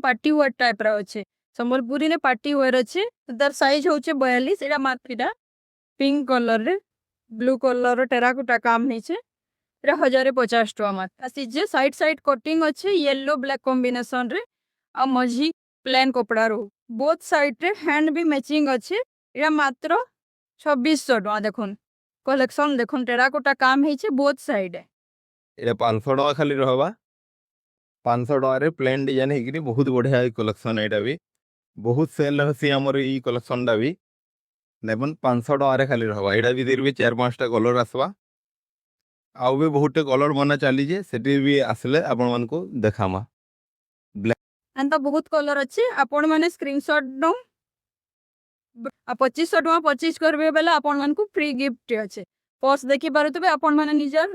Party wear type रा अच्छे संबलपुरी ने पार्टी वेयर अच्छे तार साइज होचे 42 एटा मार्केटा पिंक कलर रे ब्लू कलर टेराकोटा काम नहीं 1050 टका मात्र आसी जे साइड साइड कटिंग अच्छे येलो ब्लैक कॉम्बिनेशन रे आ मझी प्लेन कपड़ा रो बोथ साइड रे हैंड भी मैचिंग अच्छे एटा मात्र 2600 टका देखुन कलेक्शन देखुन टेराकोटा काम है बोथ साइड ये 500 टका खाली रहबा 500 टका प्लेन डिजाइन होगी बहुत बढ़िया कलेक्शन यहाँ भी बहुत सेल होसी आमर ई कलेक्शन टा भी नेबन 500 टका खाली रहबा यहाँ भी भी 4-5टा कलर आसवा आउ भी बहुत कलर बना चली से भी आसले आपण मन को देखामा एंता बहुत कलर अच्छे आपण माने स्क्रीनशॉट दो 2500 टका परचेज करबे बेले आपण मन को फ्री गिफ्ट अच्छे पर्स देखि पारुतबे आपण माने निजर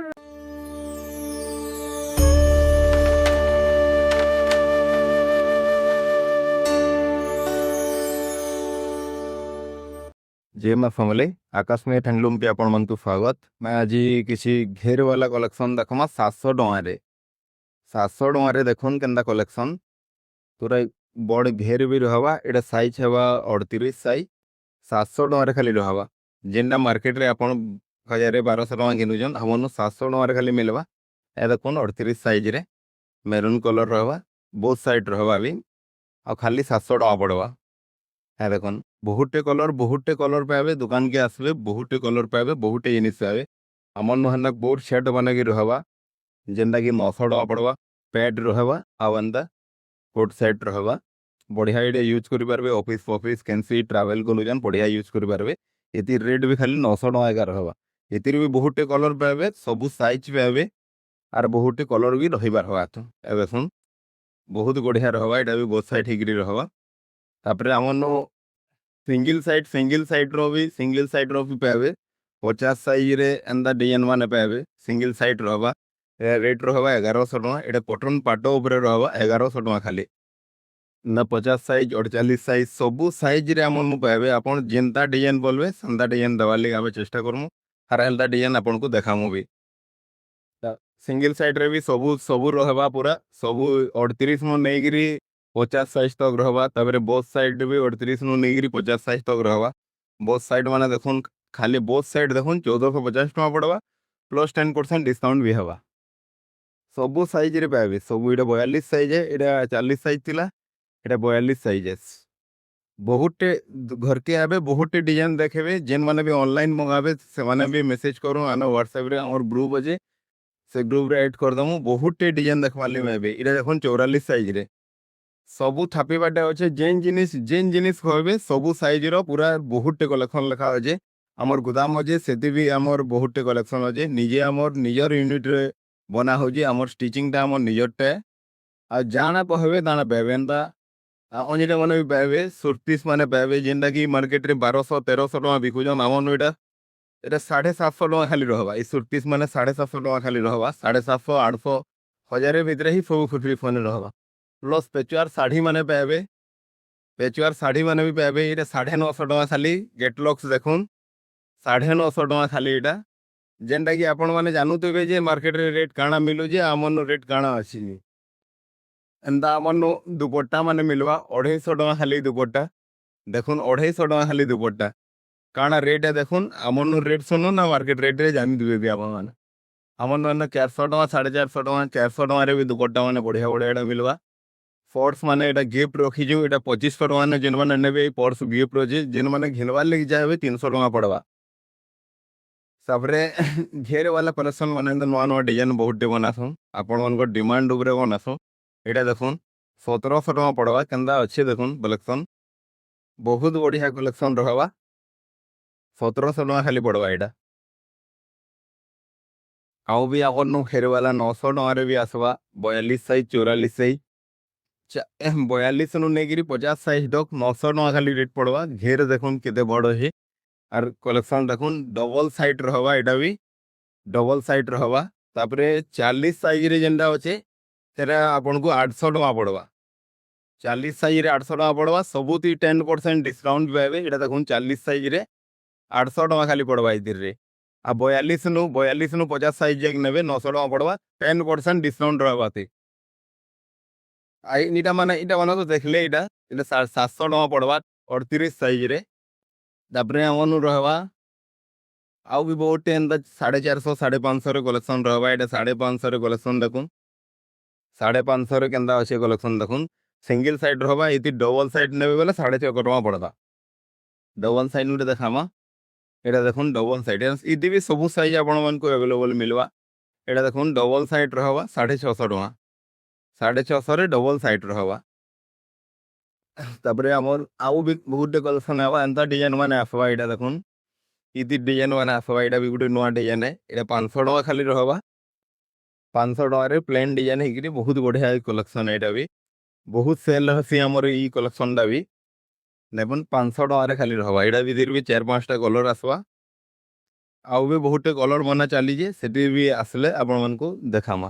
जय मां फैमिली आकाश में हैंडलूम पे आपण मन को स्वागत मैं आज किसी घेर वाला कलेक्शन देखमा 700 टका रे 700 टका रे देखुन केंदा कलेक्शन पूरा बड़ घेर भी रहबा एटा साइज हेबा 38 साइज 700 टका रे खाली रहबा जेंडा मार्केट रे आपण 1000-1200 टका किनुजन हमन 700 टका रे खाली मिलबा ए देखुन 38 साइज रे मेरून कलर रहबा बोथ साइड रहबा भी आ खाली 700 टका पड़वा है देखुन बहुटे कलर पावे दुकान के आसबे बहुटे कलर पावे बहुटे जिनिस पावे हमन महनक बहुत सेट बना के रहबा जेंदा कि 900 टका पड़वा पैड रहबा आवंदा कोट सेट रहबा बढ़िया एडे यूज करि पारबे ऑफिस कैंसी ट्रैवल को लजन बढ़िया यूज करि पारबे एती रेट भी खाली 900 टका का रहबा एतिर भी बहुटे कलर पावे सब साइज पावे आर बहुटे कलर भी रहिबा रहबा तो एबे सुन बहुत बढ़िया रहबा एटा भी बोथ साइड हिगरी रहबा तापरे हमन सिंगल साइड रो भी पावे 50 साइज रे एंदा डिजाइन माने पावे सिंगल साइड रहबा रेट रहबा 1100 टका एटा कॉटन पाटो ऊपर रहबा 1100 टका खाली ना 50 साइज 48 साइज सब साइज रे हमन पावे आपण जेंता डिजाइन बोलबे संदा डिजाइन दवाली आबे चेष्टा करमु हर एंदा डिजाइन आपण को देखामु भी सिंगल साइड रे भी सब रहबा पूरा सब 38 मो नेगिरी 50 साइज तक रहबा तबरे बोथ साइड भी 38 नु नेगिरी 50 साइज तक रहबा बोथ साइड माने देखुन खाली बोथ साइड देखुन 1450 टका पड़वा प्लस 10% डिस्काउंट भी हवा सब साइज रे पाबे सब एटा 42 साइज है एटा 40 साइज थिला एटा 42 साइज है बहुते घर के आबे बहुते डिजाइन देखेबे जेन माने भी ऑनलाइन मंगाबे से माने भी मैसेज करू आना व्हाट्सएप रे और ग्रुप अजे से ग्रुप रे ऐड कर दमु बहुते डिजाइन देखवाली में आबे एटा देखुन 44 साइज रे सबू थापी बाटे अच्छे जेन जिनिस कहबे सबू साइज रो पूरा बहुटे कलेक्शन लिखा अच्छे आमर गोदाम अच्छे से भी आमर बहुटे कलेक्शन अच्छे निजे आमर निजर यूनिट रे बना होजी आमर स्टिचिंग टा आमर निजरटे आ जाना कहबे दाना पाबे एंता अन्यटे माने भी पाबे सूट पीस माने पाबे जेंदा कि मार्केट रे 1200-1300 टका बिकुजन आमन एटा 750 टका खाली रहबा ई सूट पीस माने 750 टका खाली रहबा 750 800 1000 भीतर ही सब फ्री फोन रहबा प्लस पेचुआर साड़ी माने पाबे पेचुआर साड़ी माने भी पाबे ये 950 टका खाली गेटलॉक्स देखुन 950 टका खाली एटा जेनटा कि आपण माने जानुतबे जे मार्केट रे रेट काना मिलु जे आमन रेट काना अछि एंदा आमन दुपट्टा माने मिलवा 250 टका खाली दुपट्टा देखुन 250 टका खाली दुपट्टा काना रेट है देखुन आमन रेट सुनो ना मार्केट रेट रे जानि दिबे भी आपण माने आमन माने 400 टका 450 टका 400 टका रे भी दुपट्टा माने बढ़िया बढ़िया एटा मिलवा पर्स माने एटा गिफ्ट रखी जो एटा 2500 टका ने जेन माने नेबे पर्स गिफ्ट रोजे जेन माने घिनवा लेके जाबे 300 टका पड़वा सबरे घेर वाला कलेक्शन माने नवा नवा डिजाइन बहुत बनासु आपण मन को डिमांड ऊपर बनासु एटा देखुन 1700 टका पड़वा केंदा अच्छे देखुन कलेक्शन बहुत बढ़िया कलेक्शन रहबा 1700 टका खाली पड़वा एटा आउ भी आपण घेर वाला 900 टका रे भी आसवा 42 साइज 44 साइज 42 नु नेगिरी 50 साइज तक 900 टका खाली रेट पड़वा घेर देखुन केते बड़ है आर कलेक्शन देखुन डबल साइड रहबा एटा भी डबल साइड रहबा तापरे 40 साइज रे जेंडा होचे तेरा आपन को 800 टका पड़वा 40 साइज रे 800 टका पड़वा सबुती 10% डिस्काउंट पाबे एटा देखुन 40 साइज रे 800 टका खाली पड़वा इतिर रे आ 42 नु 50 साइज जक नेबे 900 टका पड़वा 10% डिस्काउंट रहबा ते ଇଟା ମାନେ ତ ଦେଖିଲେ ଏଇଟା 700 ଟଙ୍କା ପଡ଼ବା 38 ସାଇଜ ରେ। ତାପରେ ଆମନୁ ରହିବା ଆଉ ବି ବହୁତ ଏନ୍ତା 450 550 ରେ କଲେକ୍ସନ ରହିବା। ଏଇଟା 550 ରେ କଲେକ୍ସନ ଦେଖୁନ 550 ରେ କେନ୍ତା ଅଛି କଲେକ୍ସନ ଦେଖୁନ। ସିଙ୍ଗଲ ସାଇଡ ରହିବା ଏଠି ଡବଲ ସାଇଡ ନେବେ ବୋଲେ 650 ଟଙ୍କା ପଡ଼ବା। ଡବଲ ସାଇଡ ଗୋଟେ ଦେખાମା। ଏଇଟା ଦେଖୁନ ଡବଲ ସାଇଡ ଇଦି ବି ସବୁ ସାଇଜ ଆପଣମାନଙ୍କୁ ଆଭେଲେବଲ ମିଲବା। ଏଇଟା ଦେଖୁନ ଡବଲ ସାଇଡ ରହିବା 650 ଟଙ୍କା। 650 ରେ ଡବଲ ସାଇଡ ରହିବା। ତାପରେ ଆମର ଆଉ ବି ବହୁତ କଲେକ୍ସନ ହେବା ଏନ୍ତା ଡିଜାଇନ ମାନେ ଆସବା। ଏଇଟା ଦେଖୁନ ଇଦି ଡିଜାଇନ ମାନେ ଆସବା। ଏଇଟା ବି ଗୋଟେ ନୂଆ ଡିଜାଇନ ଏଇଟା 500 ଟଙ୍କା ଖାଲି ରହିବା। 500 ଟଙ୍କାରେ ପ୍ଲେନ୍ ଡିଜାଇନ ହେଇକିରି ବହୁତ ବଢିଆ କଲେକ୍ସନ। ଏଇଟା ବି ବହୁତ ସେଲ୍ ହେସି ଆମର ଏଇ କଲେକ୍ସନଟା ବି। ଦେଖୁନ 500 ଟଙ୍କାରେ ଖାଲି ରହିବା। ଏଇଟା ଭିତରେ ବି 4-5ଟା କଲର ଆସବା। ଆଉ ବି ବହୁତ କଲର ବନା ଚାଲିଛେ ସେଠି ବି ଆସିଲେ ଆପଣମାନଙ୍କୁ ଦେખાମା।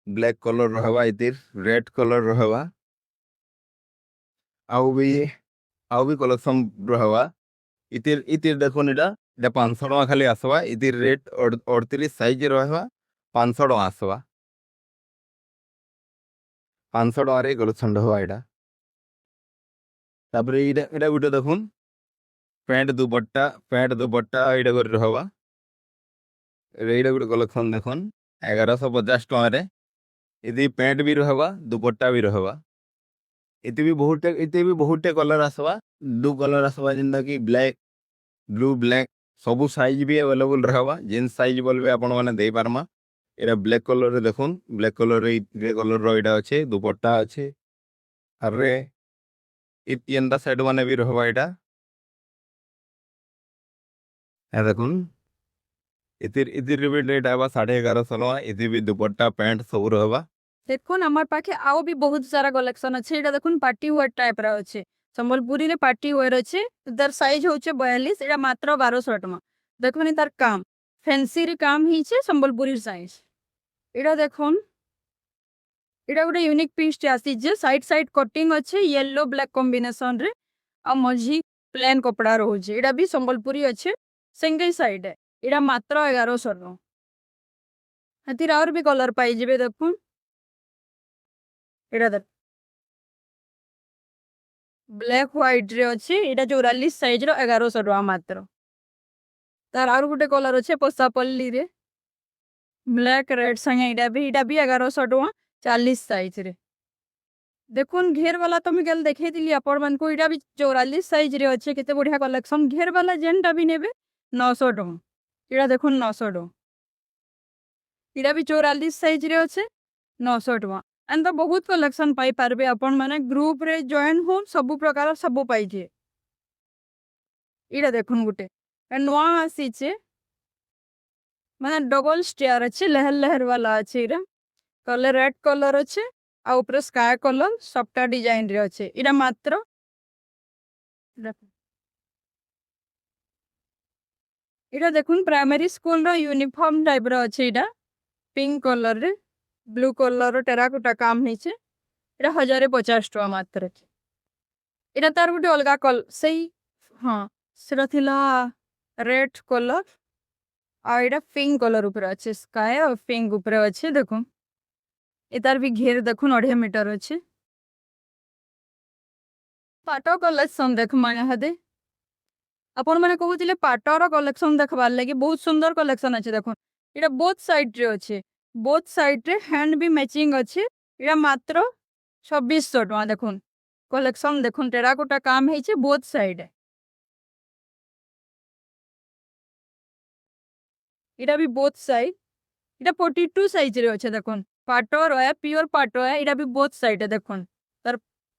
ବ୍ଲାକ୍ କଲର ରହିବା ଇତିର ରେଡ କଲର ରହିବା। ଆଉ ବି କଲେକ୍ସନ ରହିବା। ଇତିର ଦେଖୁନ ଏଇଟା 500 ଟଙ୍କା ଖାଲି ଆସବା। ଇତିର ରେଟ୍ 38 ସାଇଜ ରହିବା 500 ଟଙ୍କା ଆସବା। 500 ଟଙ୍କାରେ କଲେକ୍ସନ ରହିବା ଏଇଟା। ତାପରେ ଏଇଟା ଗୋଟେ ଦେଖୁନ ପ୍ୟାଣ୍ଟ ଦୁପଟ୍ଟା ଏଇଟା କରି ରହିବା। ଏଇଟା ଗୋଟେ କଲେକ୍ସନ ଦେଖୁନ 1150 ଟଙ୍କାରେ। ଇଦି ପ୍ୟାଣ୍ଟ ବି ରହିବା ଦୁପଟ୍ଟା ବି ରହିବା। ଏତେ ବି ବହୁତ କଲର ଆସବା। ବ୍ଲୁ କଲର ଆସବା ଯେନ୍ତା କି ବ୍ଲାକ୍ ବ୍ଲୁ ବ୍ଲାକ୍ ସବୁ ସାଇଜ ବି ଆଭେଲେବଲ ରହିବା। ଯେନ୍ ସାଇଜ ବୋଲବେ ଆପଣ ମାନେ ଦେଇ ପାରମା। ଏଇଟା ବ୍ଲାକ୍ କଲରରେ ଦେଖୁନ ବ୍ଲାକ୍ କଲରରେ ଗ୍ରେ କଲର ଏଇଟା ଅଛି ଦୁପଟ୍ଟା ଅଛି। ଆରେ ଏନ୍ତା ସାଇଡ ମାନେ ବି ରହିବା। ଏଇଟା ଦେଖୁନ ଇତିର ବି ରେଟ୍ ହେବା 1150 ଟଙ୍କା। ଇତି ବି ଦୁପଟ୍ଟା ପ୍ୟାଣ୍ଟ ସବୁ ରହିବା। দেখুন আমার পাখে আও বি বহুত সারা কলেকশন আছে। এটা দেখুন পার্টি ওয়ার টাইপ র আছে। সম্বলপুরী রে পার্টি ওয়ার আছে। তার সাইজ হচ্ছে 42। এটা মাত্র 1200 টাকা। দেখুন তার কাম ফ্যান্সি রে কাম হিছে সম্বলপুরীর সাইজ। এটা দেখুন এটা গোটে यूनिक পিসটি আসিছে। সাইড সাইড কটিং আছে येलो ব্ল্যাক কম্বিনেশন রে। আর মঝি প্লেন কপড়া রହୁছে। এটা বি সম্বলপুরী আছে সিঙ্গল সাইড। এটা মাত্র 1100 টাকা। হাতির আর বি কলর পাই যাবে দেখুন। এটা দেখ ব্ল্যাক হোয়াইট রে আছে। এটা 44 সাইজ র 1100 টাকা মাত্র। তার আর গোটে কলর আছে পশাপল্লী রে ব্ল্যাক রেড সাথে এটা বি 1100 টাকা 40 সাইজ রে। দেখুন ঘের वाला তো আমি কাল দেখাইলি আপন মানকু। এটা বি 44 সাইজ রে আছে। কেতে বঢ়িয়া কলেকশন। ঘের वाला যেনটা বি নেবে 900 টাকা। এটা দেখুন 900 টাকা। এটা বি 44 সাইজ রে আছে 900 টাকা। এন্তা বহুত কলেকশন পাই পারবে আপন মানে। গ্রুপ রে জয়েন হোন ସବୁ প্রকার ସବୁ পাইছে। এটা দেখুন গোটে নয়া আসিছে মানে ডবল স্টেয়ার আছে লেহের লেহের वाला আছে। এটা কলর রেড কলর আছে আর উপরে স্কাই কলর সবটা ডিজাইন রে আছে। এটা মাত্র এটা দেখুন প্রাইমারি স্কুল র यूनिफॉर्म টাইপ র আছে। এটা পিঙ্ক কলর রে ব্লু কলর টেরাকোটা কাম নিছে। এটা 1050 টাকা মাত্র। এটা তার গোটে অলগা কল সেই হ্যাঁ সেটা থিলা রেড কলর আর এটা পিঙ্ক কলর উপরে আছে। স্কাই আর পিঙ্ক উপরে আছে। দেখুন এটার বি ঘের দেখুন 2.5 মিটার আছে। পাট কলেকশন দেখমা ইহাদে আপন মানে কহুଥିଲେ পাটর কলেকশন দেখবার লাগি বহুত সুন্দর কলেকশন আছে। দেখুন এটা বোথ সাইড রে আছে। বোথ সাইড রে হ্যান্ড বি ম্যাচিং আছে। এটা মাত্র 2600 টাকা। দেখুন কলেকশন দেখুন টেরাকোটা কাম হয়েছে বোথ সাইডে। এটা বি বোথ সাইড। এটা 42 সাইজ রে আছে। দেখুন পাট রয়া পিওর পাট রয়া। এটা বি বোথ সাইডে দেখুন তার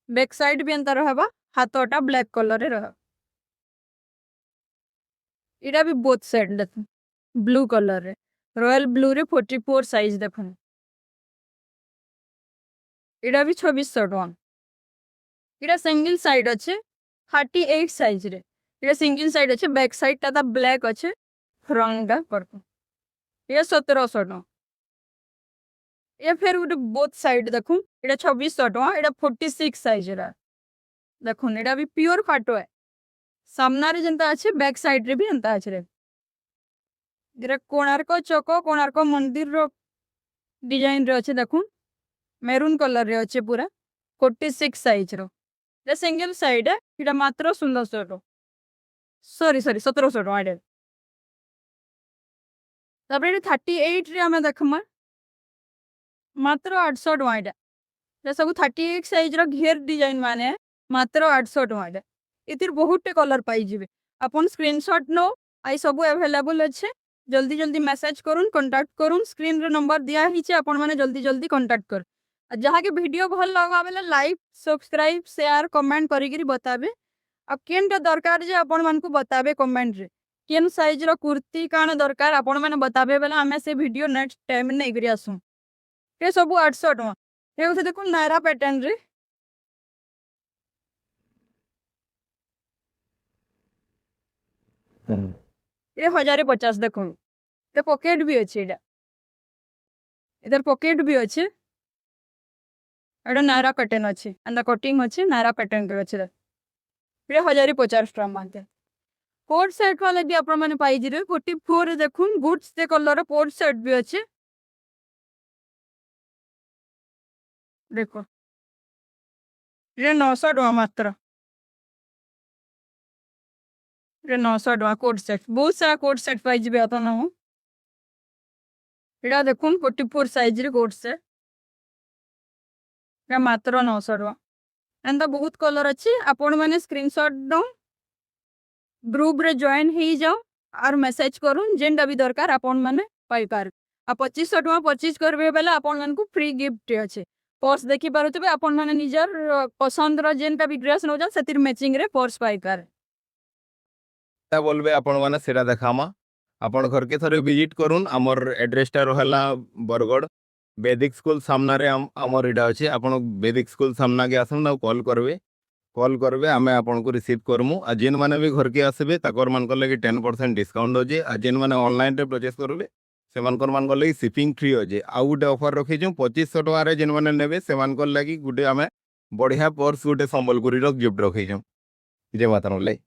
ব্যাক সাইড বি এন্তা রহবা। হাতটা ব্ল্যাক কলরে রহ। এটা বি বোথ সাইড দেখুন ব্লু কলর রে রয়্যাল ব্লু রে 44 সাইজ দেখুন। এটা বি 2600 টাকা। এটা সিঙ্গল সাইড আছে 38 সাইজ রে। এটা সিঙ্গল সাইড আছে ব্যাক সাইডটা তা ব্ল্যাক আছে রংটা পরপল। এটা 1700 টাকা। এটা ফের গোটে বোথ সাইড দেখুন এটা 2600 টাকা। এটা 46 সাইজ রা দেখুন। এটা বি পিওর ফাটো সামনারে যেনতা আছে ব্যাক সাইড রে বি এন্তা আছে রে। যেটা কোଣାর্ক চক কোଣାর্ক মন্দির র ডিজাইন রে আছে। দেখুন मेरून कलर रे अच्छे पूरा 46 साइज रो ये सिंगल साइड है इटा मात्र 1600 सॉरी 1700 टका तापर 38 रे हमें देखमा मात्र 800 टका ये सब 38 साइज रो घेर डिजाइन माने मात्र 800 टका इतिर बहुत कलर पाई जिवे अपन स्क्रीनशॉट नो आई सब अवेलेबल अच्छे जल्दी जल्दी मैसेज करून कांटेक्ट करून स्क्रीन रे नंबर दिया हिचे अपन माने जल्दी जल्दी कांटेक्ट कर जहाँ के वीडियो भल लगा बेले लाइक सब्सक्राइब शेयर कमेंट करिगिरी बताबे आ केनटा दरकार जे अपन मान को बताबे कमेंट रे केन साइज रो कुर्ती कान दरकार अपन माने बताबे बेले हमें से वीडियो नेक्स्ट टाइम नै करी आसु ये सब 800 टका ये उसे देखो नायरा पैटर्न रे ये 1050 देखो ते पॉकेट भी अच्छे इधर इधर पॉकेट भी अच्छे एटा नायरा पैटर्न अच्छे अंदा कटिंग अच्छे नायरा पैटर्न के अच्छे ये 1050 टका मानते कोट सेट वाले भी अपन माने पाई जिरे 44 रे देखुन बूट्स दे कलर कोट सेट भी अच्छे देखो ये 900 टका मात्र ये 900 टका कोट सेट बहुत सारा कोट सेट पाई जिबे आता ना हो एटा देखुन 44 साइज रे कोट सेट ये मात्र 900 टका एंदा बहुत कलर अच्छे आपण माने स्क्रीनशॉट दो ग्रुप रे जॉइन ही जाओ और मैसेज करूँ जेनटा भी दरकार आपण माने पाई पार आ 2500 टका परचेज करबे बेले आपण मान को फ्री गिफ्ट अच्छे पर्स देखि पारुतबे आपण माने निजर पसंद रो जेनटा भी ड्रेस नौ जा सेतिर मैचिंग रे पर्स पाई पार ता बोलबे आपण माने सेरा देखामा आपण घर के थरे विजिट करून हमर एड्रेस टा रहला बरगड़ वैदिक स्कूल सामना रे हमर इडा अछि आपण वैदिक स्कूल सामना के आसन ना कॉल करबे आमे आपण को रिसीव करमु आ जेन माने भी घर के आसबे ताकर मान को लगे 10% डिस्काउंट हो जे आ जेन माने ऑनलाइन रे परचेस करबे से मान को लगे शिपिंग फ्री हो जे आ गुटे ऑफर रखि जो 2500 टका रे जेन माने नेबे से मान को लगे गुटे आमे बढ़िया पर्स गुटे संबलपुरी रो गिफ्ट रखि जो जे माता रे